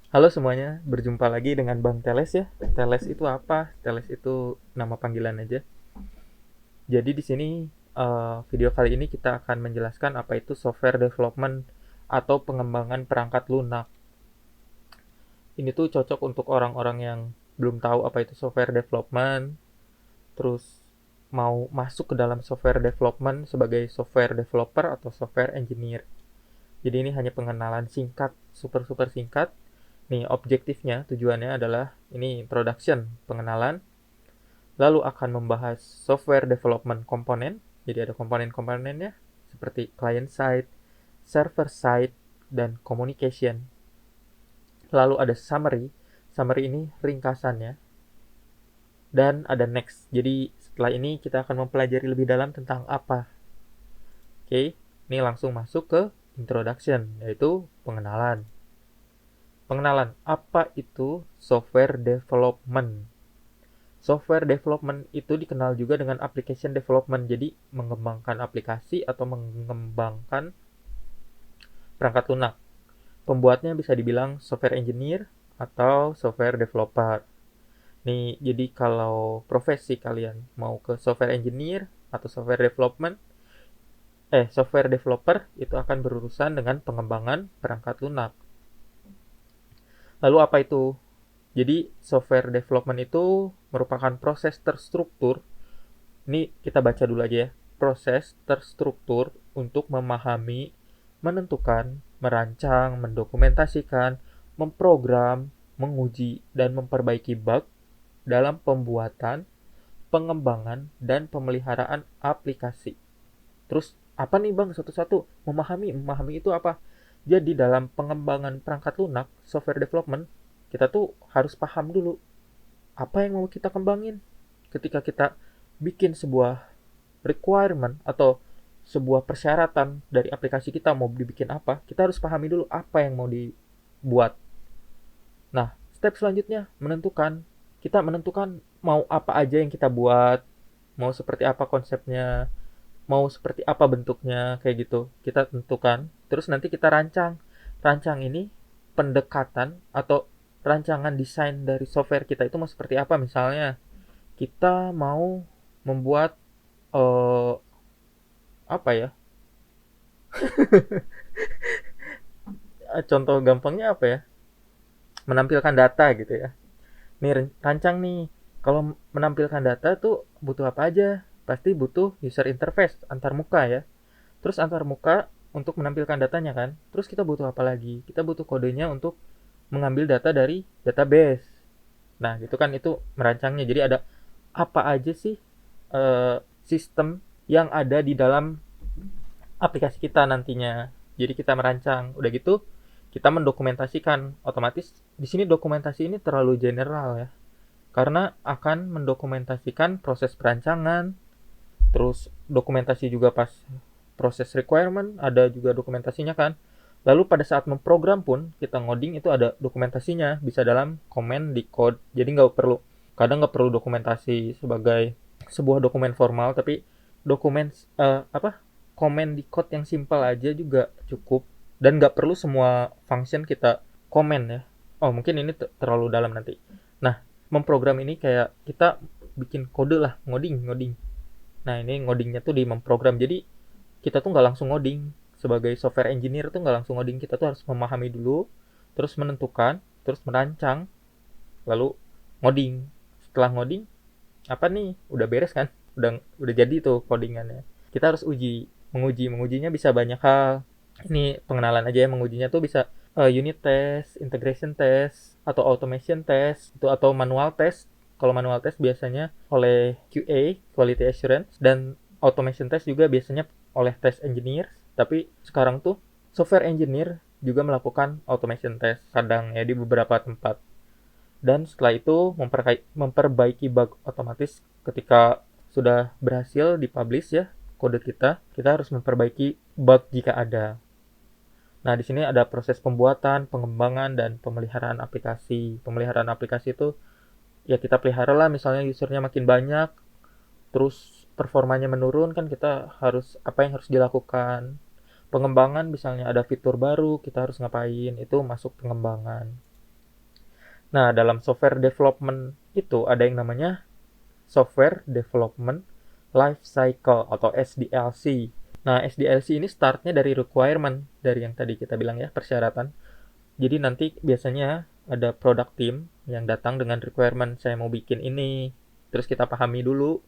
Halo semuanya, berjumpa lagi dengan Bang Teles ya. Teles itu apa? Teles itu nama panggilan aja. Jadi di sini video kali ini kita akan menjelaskan apa itu software development atau pengembangan perangkat lunak. Ini tuh cocok untuk orang-orang yang belum tahu apa itu software development, terus mau masuk ke dalam software development sebagai software developer atau software engineer. Jadi ini hanya pengenalan singkat, super singkat. Nih objektifnya, tujuannya adalah ini introduction, pengenalan. Lalu akan membahas software development komponen. Jadi ada komponen-komponennya seperti client side, server side, dan communication. Lalu ada summary. Summary ini ringkasannya. Dan ada next. Jadi setelah ini kita akan mempelajari lebih dalam tentang apa. Oke, ini langsung masuk ke introduction, yaitu pengenalan. Pengenalan, apa itu software development? Software development itu dikenal juga dengan application development. Jadi mengembangkan aplikasi atau mengembangkan perangkat lunak. Pembuatnya bisa dibilang software engineer atau software developer. Nih, jadi kalau profesi kalian mau ke software engineer atau software developer itu akan berurusan dengan pengembangan perangkat lunak. Lalu apa itu? Jadi software development itu merupakan proses terstruktur. Ini kita baca dulu aja ya. Proses terstruktur untuk memahami, menentukan, merancang, mendokumentasikan, memprogram, menguji, dan memperbaiki bug dalam pembuatan, pengembangan, dan pemeliharaan aplikasi. Terus apa nih Bang satu-satu? Memahami itu apa? Jadi dalam pengembangan perangkat lunak, software development, kita tuh harus paham dulu apa yang mau kita kembangin. Ketika kita bikin sebuah requirement atau sebuah persyaratan dari aplikasi kita mau dibikin apa, kita harus pahami dulu apa yang mau dibuat. Nah, step selanjutnya menentukan. Kita menentukan mau apa aja yang kita buat, mau seperti apa konsepnya, mau seperti apa bentuknya, kayak gitu. Kita tentukan, terus nanti kita rancang. Rancang ini pendekatan atau rancangan desain dari software kita itu mau seperti apa. Misalnya, kita mau membuat eh, apa ya? Contoh gampangnya apa ya? Menampilkan data gitu ya. Nih rancang nih. Kalau menampilkan data tuh butuh apa aja? Pasti butuh user interface antar muka ya. Terus antar muka untuk menampilkan datanya kan. Terus kita butuh apa lagi? Kita butuh kodenya untuk mengambil data dari database. Nah, gitu kan itu merancangnya. Jadi ada apa aja sih sistem yang ada di dalam aplikasi kita nantinya. Jadi kita merancang. Udah gitu kita mendokumentasikan. Otomatis di sini dokumentasi ini terlalu general ya. Karena akan mendokumentasikan proses perancangan, terus dokumentasi juga pas proses requirement, ada juga dokumentasinya kan. Lalu pada saat memprogram pun kita ngoding itu ada dokumentasinya, bisa dalam komen di code. Jadi kadang nggak perlu dokumentasi sebagai sebuah dokumen formal, tapi dokumen komen di code yang simpel aja juga cukup, dan nggak perlu semua function kita komen ya. Oh mungkin ini terlalu dalam nanti. Nah, memprogram ini kayak kita bikin kode lah, ngoding ngoding. Nah ini ngodingnya tuh di memprogram. Jadi kita tuh nggak langsung ngoding. Sebagai software engineer tuh nggak langsung ngoding. Kita tuh harus memahami dulu, terus menentukan, terus merancang, lalu ngoding. Setelah ngoding, apa nih? Udah beres kan? Udah jadi tuh codingannya. Kita harus mengujinya bisa banyak hal. Ini pengenalan aja ya, mengujinya tuh bisa unit test, integration test, atau automation test, itu atau manual test. Kalau manual test biasanya oleh QA, quality assurance, dan automation test juga biasanya oleh test engineer. Tapi sekarang tuh software engineer juga melakukan automation test kadang ya di beberapa tempat. Dan setelah itu memperbaiki bug otomatis ketika sudah berhasil dipublish ya kode kita harus memperbaiki bug jika ada. Nah, di sini ada proses pembuatan, pengembangan, dan pemeliharaan aplikasi. Pemeliharaan aplikasi itu ya kita pelihara lah, misalnya usernya makin banyak, terus performanya menurun, kan kita harus apa yang harus dilakukan. Pengembangan misalnya ada fitur baru, kita harus ngapain, itu masuk pengembangan. Nah, dalam software development itu ada yang namanya Software Development Life Cycle atau SDLC. Nah, SDLC ini startnya dari requirement, dari yang tadi kita bilang ya, persyaratan. Jadi nanti biasanya ada product team yang datang dengan requirement, saya mau bikin ini. Terus kita pahami dulu,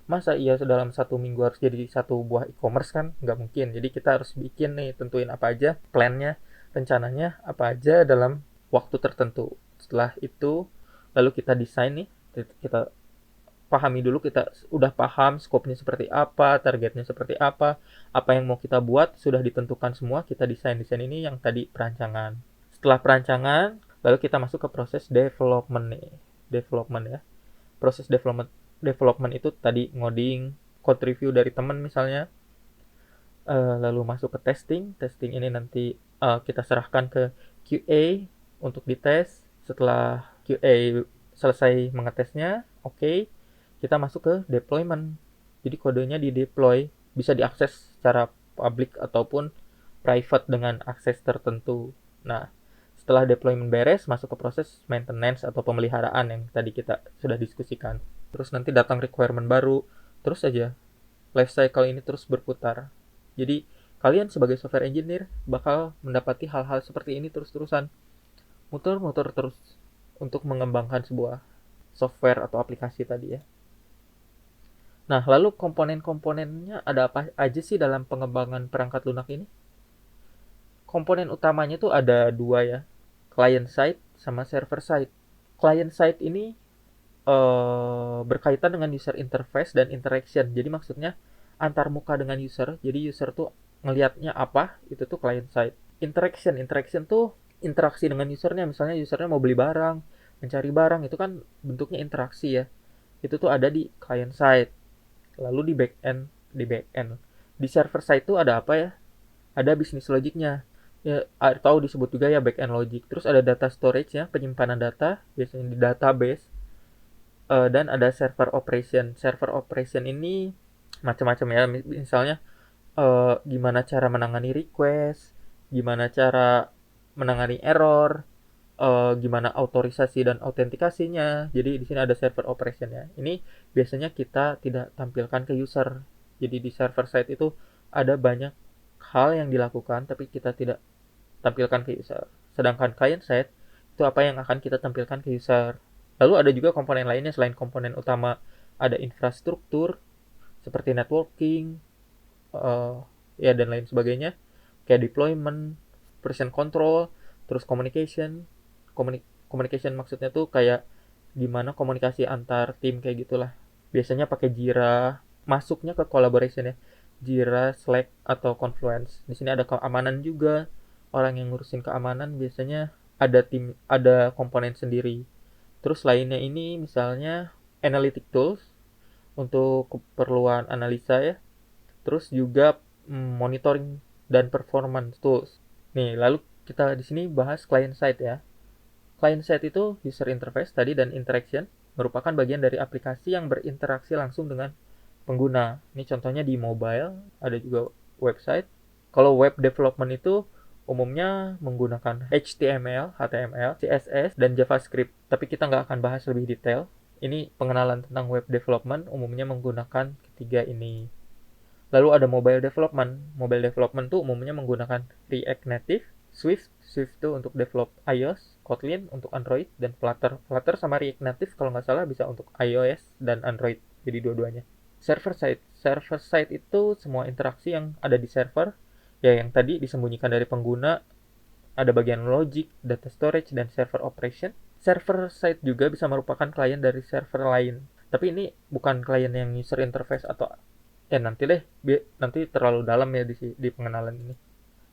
masa iya dalam 1 minggu harus jadi satu buah e-commerce kan? Nggak mungkin. Jadi kita harus bikin nih, tentuin apa aja plannya, rencananya apa aja dalam waktu tertentu. Setelah itu, lalu kita desain nih, kita pahami dulu, kita udah paham skopnya seperti apa, targetnya seperti apa yang mau kita buat, sudah ditentukan semua, kita desain ini yang tadi perancangan. Setelah perancangan, lalu kita masuk ke proses development nih. Development ya. Proses development itu tadi ngoding, code review dari teman misalnya, lalu masuk ke testing. Testing ini nanti kita serahkan ke QA untuk dites. Setelah QA selesai mengetesnya, oke, kita masuk ke deployment. Jadi kodenya di deploy, bisa diakses secara public ataupun private dengan akses tertentu. Nah, setelah deployment beres, masuk ke proses maintenance atau pemeliharaan yang tadi kita sudah diskusikan. Terus nanti datang requirement baru, terus aja life cycle ini terus berputar. Jadi kalian sebagai software engineer bakal mendapati hal-hal seperti ini terus-terusan, muter-muter terus untuk mengembangkan sebuah software atau aplikasi tadi ya. Nah, lalu komponen-komponennya ada apa aja sih dalam pengembangan perangkat lunak ini? Komponen utamanya tuh ada dua ya, client side sama server side. Client side ini berkaitan dengan user interface dan interaction. Jadi maksudnya antar muka dengan user. Jadi user tuh ngelihatnya apa, itu tuh client side. Interaction tuh interaksi dengan usernya. Misalnya usernya mau beli barang, mencari barang, itu kan bentuknya interaksi ya. Itu tuh ada di client side. Lalu di backend di server side tuh ada apa ya? Ada bisnis logiknya ya, atau disebut juga ya backend logic. Terus ada data storage ya, penyimpanan data biasanya di database. Dan ada server operation. Server operation ini macam-macam ya, misalnya gimana cara menangani request, gimana cara menangani error, gimana autorisasi dan autentikasinya. Jadi di sini ada server operation ya. Ini biasanya kita tidak tampilkan ke user. Jadi di server side itu ada banyak hal yang dilakukan tapi kita tidak tampilkan ke user. Sedangkan client side itu apa yang akan kita tampilkan ke user. Lalu ada juga komponen lainnya selain komponen utama, ada infrastruktur seperti networking, ya dan lain sebagainya, kayak deployment, version control, terus communication. Communication maksudnya tuh kayak gimana komunikasi antar tim kayak gitulah. Biasanya pakai Jira, masuknya ke collaboration ya. Jira, Slack atau Confluence. Di sini ada keamanan juga. Orang yang ngurusin keamanan biasanya ada tim, ada komponen sendiri. Terus lainnya ini misalnya analytic tools untuk keperluan analisa ya. Terus juga monitoring dan performance tools. Nih, lalu kita di sini bahas client side ya. Client side itu user interface tadi dan interaction merupakan bagian dari aplikasi yang berinteraksi langsung dengan pengguna. Ini contohnya di mobile, ada juga website. Kalau web development itu umumnya menggunakan HTML, HTML, CSS, dan JavaScript. Tapi kita nggak akan bahas lebih detail. Ini pengenalan tentang web development, umumnya menggunakan ketiga ini. Lalu ada mobile development. Mobile development tuh umumnya menggunakan React Native, Swift. Swift tuh untuk develop iOS, Kotlin untuk Android, dan Flutter. Flutter sama React Native kalau nggak salah bisa untuk iOS dan Android. Jadi dua-duanya. Server side. Server side itu semua interaksi yang ada di server. Ya yang tadi disembunyikan dari pengguna. Ada bagian logic, data storage, dan server operation. Server side juga bisa merupakan klien dari server lain. Tapi ini bukan klien yang user interface atau nanti deh, nanti terlalu dalam ya di pengenalan ini.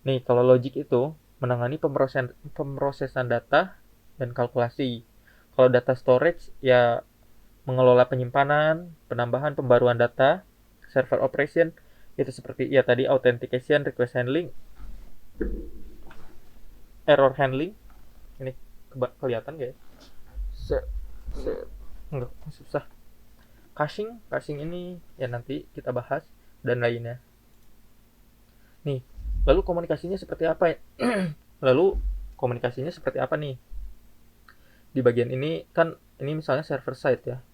Nih, kalau logic itu menangani pemrosesan data dan kalkulasi. Kalau data storage ya mengelola penyimpanan, penambahan, pembaruan data. Server operation itu seperti ya tadi authentication, request handling, error handling. Ini kelihatan gak ya? Enggak, susah. Caching ini ya nanti kita bahas dan lainnya. Nih, lalu komunikasinya seperti apa ya? Lalu komunikasinya seperti apa nih? Di bagian ini kan ini misalnya server side ya.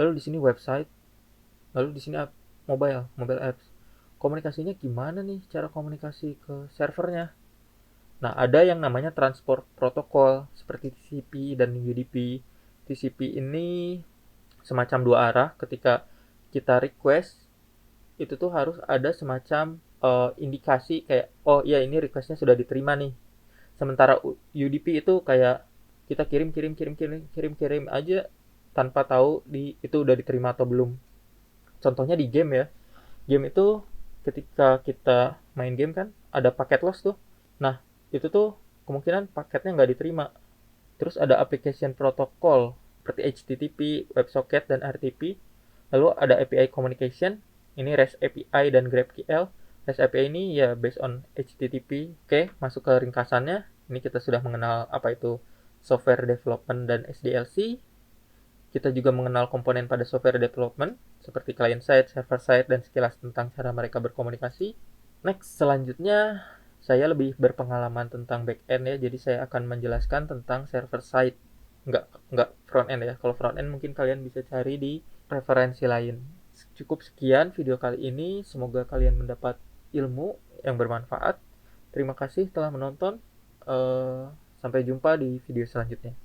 Lalu di sini website, lalu di sini mobile apps. Komunikasinya gimana nih cara komunikasi ke servernya? Nah, ada yang namanya transport protokol seperti TCP dan UDP. TCP ini semacam dua arah. Ketika kita request, itu tuh harus ada semacam indikasi kayak, oh iya ini requestnya sudah diterima nih. Sementara UDP itu kayak kita kirim aja tanpa tahu itu udah diterima atau belum. Contohnya di game ya. Game itu ketika kita main game kan ada paket loss tuh. Nah, itu tuh kemungkinan paketnya nggak diterima. Terus ada application protocol seperti HTTP, WebSocket, dan RTP. Lalu ada API communication, ini REST API dan GraphQL. REST API ini ya based on HTTP. Oke, masuk ke ringkasannya. Ini kita sudah mengenal apa itu software development dan SDLC. Kita juga mengenal komponen pada software development, seperti client side, server side, dan sekilas tentang cara mereka berkomunikasi. Next, selanjutnya saya lebih berpengalaman tentang back-end ya, jadi saya akan menjelaskan tentang server side, nggak front-end ya. Kalau front-end mungkin kalian bisa cari di referensi lain. Cukup sekian video kali ini, semoga kalian mendapat ilmu yang bermanfaat. Terima kasih telah menonton. Sampai jumpa di video selanjutnya.